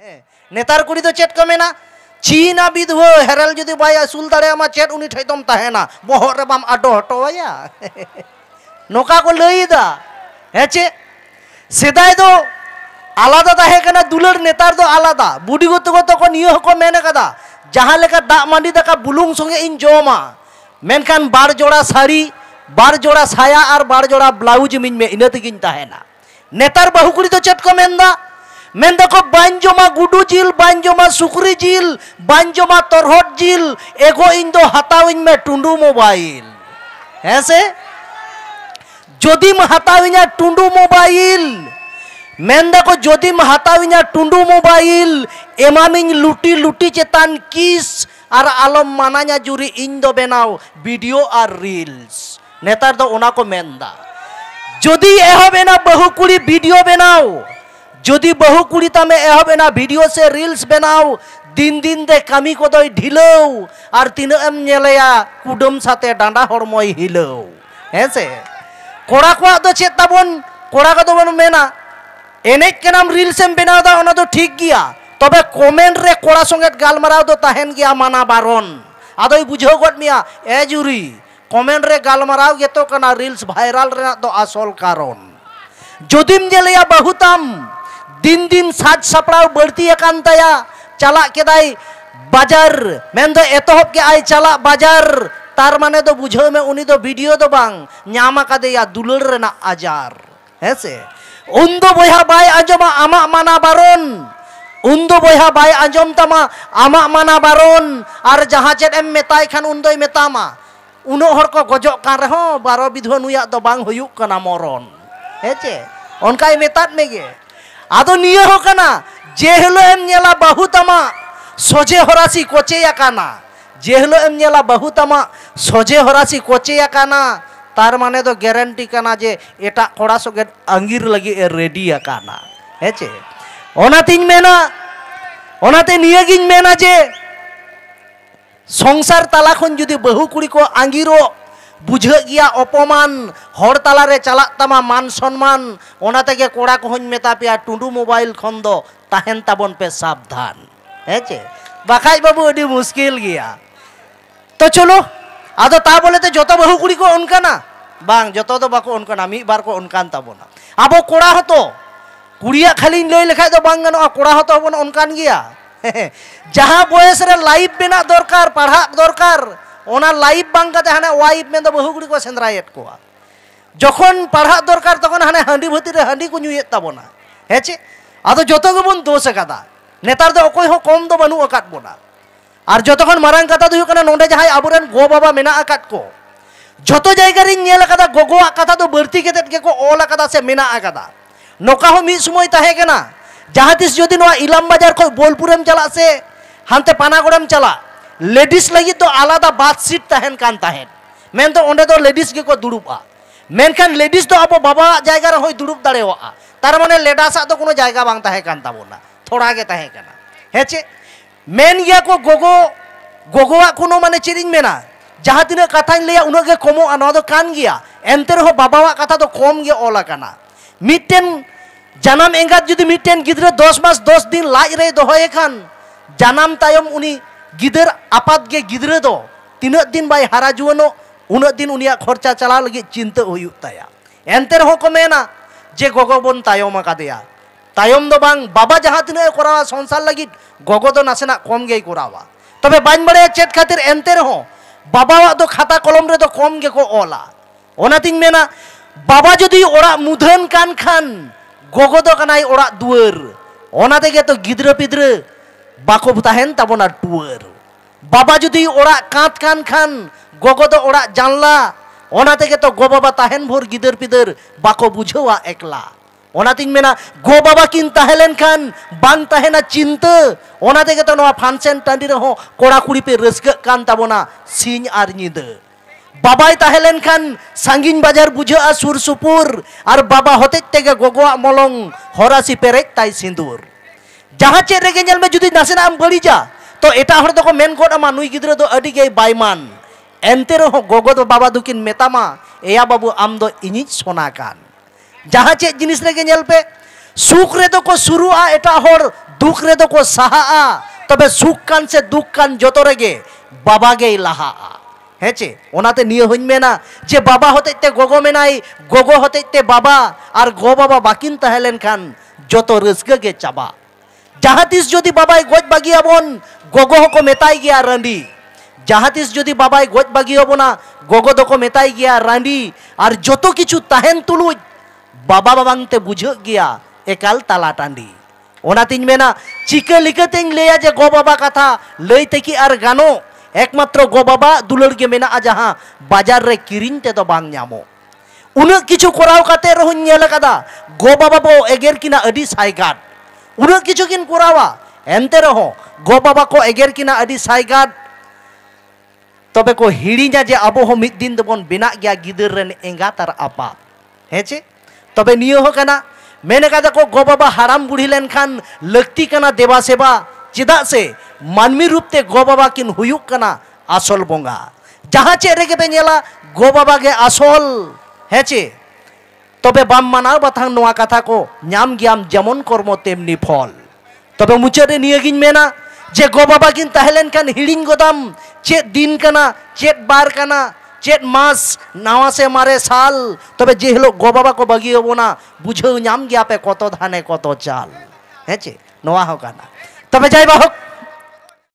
नेतार कुड़ी तो चेट को मेना चीना विधवा हेरल जुदी बाय असूल दाड़े आमा चेट उनी ठेतम ताहेना बोहर रे बाम आडो हटोया नोका को लईदा हेचे सेदाय दो आलादा ताहे कना दुलर नेतार दो आलादा बुडी गतो गतो को नियो को मेने कदा जहां लेका दा मांडी दाका बुलुंग संगे इन जोमा मेनखान बार जोड़ा साड़ी बार जोड़ा साया और बार जोड़ा ब्लाउज मिन में इना तगिन ताहेना नेतार बाहुकुड़ी तो चेट को मेंदा मेंदा को बांजोमा गुडू जिल बांजोमा सुकरी जिल बांजोमा तरहट जिल एगो इन दो हताविन में टुंडू मोबाइल ऐसे जोदिम हताविना टुंडू मोबाइल मेंदा को जोदिम हताविना टुंडू मोबाइल एमामिन लुटी लुटी चेतान किस और आलम मानाnya जुरी इन दो बेनाव वीडियो और रील्स नेतार दो ओना को मेंदा जोदी एहबेना बहुकुड़ी वीडियो बेनाव जोदी बहुकुड़ी तमे एहबेना वीडियो से रील्स बेनाव दिन दिन दे कमी को दो ढिलो और तीन एम नेलया कुडम साथे डांडा हरमय हिलो हेसे कोड़ा को दो चेत ताबन कोड़ा को दो बन मेना एने के नाम रील्स एम बेनाव दा ओना दो ठीक गिया तबे कमेंट रे कोड़ा संगे गालमाराव दो ताहेन गिया माना बारन आदोई बुझो गट मिया ए जुरी कमेंट रे गालमाराव गे तो कना रील्स वायरल रे दो आसल कारण जोदिम जेलया बहुतम दिन दिन साज सपड़ाव बढ़ती अकान तया चला केदाई बाजार मेन दो एतहब के आई चला बाजार तार माने दो बुझो में उनी दो वीडियो दो बांग न्यामा कादेया दुलर रेना आजार हेसे उन दो बोया बाय आंजमा आमा माना बारन उन दो बोया बाय आंजम तमा आमा माना बारन और जहां चेत एम मेताय खान उन दोय मेतामा उनो हर को गजक कान रहो बारो विधवा नुया दो बांग हुयुक कना मरन हेचे उनकाय मेतात मेगे आदो नियो हो कना जेहलो एम नेला बहुतमा सोजे होरासी कोचे याकाना जेहलो एम नेला बहुतमा सोजे होरासी कोचे याकाना तार माने दो गारंटी कना जे एटा कोड़ा सोगे अंगीर लगी रेडी याकाना हेचे ओनातिन मेना ओनाते नियगिन मेना जे संसार ताला खन जुदी बहुकुड़ी को आंगिरो बुझे गिया अपमान हर ताला रे चला तमा मान सम्मान ओनाते के कोड़ा को हन मेता पिया टुंडू मोबाइल खन दो ताहेन ताबन पे सावधान हेचे बाखाज बाबू अडी मुश्किल गिया तो चलो आदो ता बोले तो जतो बहुकुड़ी को उनकाना बांग जतो दो बाको उनकाना मी बार को उनकान ताबोना आबो कोड़ा हतो कुड़िया खाली लई लेखाय दो बांग गनो कोड़ा हतो अबन उनकान गिया जहां बयस रे लाइफ बेना दरकार पढ़ा दरकार ओना लाइफ बांग कते हाने वाइफ में दो बहुकुड़ी को सेंद्रायत कोआ जखन पढ़ा दरकार तखन हाने हांडी भती रे हांडी को नुयेत ताबोना हेचे आदो जतो गेबन दोष अकादा नेतार दो अकोय हो कम दो बानु अकात बोना और जतखन मारांग कथा दो कना नोंडे जहाय आबोरेन गो बाबा मेना अकात को जतो जायगा रे नेल अकादा गोगोआ कथा दो बर्ती केतेत के को ओल अकादा से मेना अकादा नोका हो मी समय ताहे कना जहां तिस जदि नोआ इलाम बाजार को बोलपुरम चला से हानते पानागोड़म चला लेडीज लगी तो आलादा बात सीट ताहेन कान ताहेन मेन तो ओंडे दो लेडीज के को दुड़ुबा मेनखान लेडीज तो अब बाबा जायगा रे होय दुड़ुब दाड़ेवा तार माने लेडासा तो कोनो जायगा बांग ताहे कान ताबोना थोड़ा गे ताहे कना हेचे मेन गया को गोगो गोगोआ कोनो माने चिरिंग मेना जहां तिना कथाñ लैया उनो गे कमो अनो दो कान गया एंते रहो बाबावा कथा तो कम गे ओला कना मिटेन जानम एंगात जुदी मिटेन गिदरा 10 मास 10 दिन लाज रे दोहोय खान जानम तायम उनी गिदर आपात गे गिदरा दो तीन दिन बाय हारा जुवनो उन दिन उनिया खर्चा चला लगी चिंता हुयुक ताया एंते रहो को मेना जे गोगो बन तायम कादेया तायम दो बांग बाबा जहां तिना कोरावा संसार लगी गोगो दो नासेना कम गे कोरावा तबे बाñ बड़े चेत खातिर एंते रहो बाबावा दो खाता कलम रे दो कम गे को ओला ओनातिन मेना बाबा जदी ओड़ा मुधन कान खान गोगो दो कनाई ओड़ा दुआर ओना तेगे तो गिद्र पिद्र बाको ताहेन ताबोना टुआर बाबा जदी ओड़ा कांत कान खान गोगो दो ओड़ा जानला ओना तेगे तो गो बाबा ताहेन भोर गिदर पिदर बाको बुझवा एकला ओनातिन मेना गो बाबा किन ताहेलेन खान बांग ताहेना चिंता ओना तेगे तो नोआ फांसन टांडी रहो कोड़ा कुड़ी पे रस्क कान ताबोना सिंह आर निद बाबाई ताहेलेन खान सांगिन बाजार बुझा सुर सुपुर और बाबा होते तेगे गोगोआ मलंग होरासी पेरेक ताई सिंदूर जहां चेत रेगे नेल में जुदी नासेना आम बड़ीजा तो एटा हर दो को मेन गोड अमा नुई गिद्र दो अडी गे बायमान एंते रहो गोगो दो बाबा दुकिन मेतामा एया बाबू आम दो इनिज सोना कान जहां चेत जिनिस रेगे नेल पे सुख रे दो को शुरुआ एटा हर दुख रे को सहा तबे सुख कान से दुख कान जतो रेगे बाबा गे लाहा हेचे ओनाते निये हईं मेना जे बाबा होते ते गोगो मेनाई गोगो होते ते बाबा और गो बाबा बाकिन तहेलेन खान जतो रस्के गे चाबा जहाँ तीस जोदी बाबाई गोज बागिया बोन गोगो को मेताई गया रांडी जहाँ तीस जोदी बाबाई गोज बागिया बोना गोगो दो को मेताई गया रांडी और जतो किछु ताहेन तुलुज बाबा बाबांगते बुझे गया एकाल ताला टांडी ओनातिन मेना चिके लिखतें लेया जे गो बाबा कथा लईते की आर गानो एकमात्र गो बाबा दुलर गे मेना जहाँ बाजार रे किरिन ते तो बांग न्यामो उन्हें किछु कोराव काते रहुन नेल कदा गो बाबा बो एगेर किना अडी साइगाट उन्हें किछु किन कोरावा एंते रहो गो बाबा को एगेर किना अडी साइगाट तबे को हिड़ीना जे आबो हो मिद दिन दबन बिना गया गिदर रेन एंगा तार आपा हेचे तबे नियो हो कना मेने कदा को गो बाबा हाराम बुढ़ी लेन खान लगती कना देवा सेवा चिदा से मानवी रूप ते गो बाबा किन हुयुक कना आसल बोंगा जहाँ चेरे के बेनेला गो बाबा के आसल हेचे तबे बाम मानाव बाथां नोआ कथा को न्याम गियाम जेमन कर्म तेमनी फल तबे मुचारे निये गिन मेना जे गो बाबा किन तहेलेन खान हिड़िंग गोदाम चेत दिन कना चेत बार कना चेत मास नावा से मारे साल तबे जे हिलो गो बाबा को बागी होबोना बुझेउ न्याम गिया पे कत धाने कत चाल हेचे नोआ हो काना तबे जाय बाहक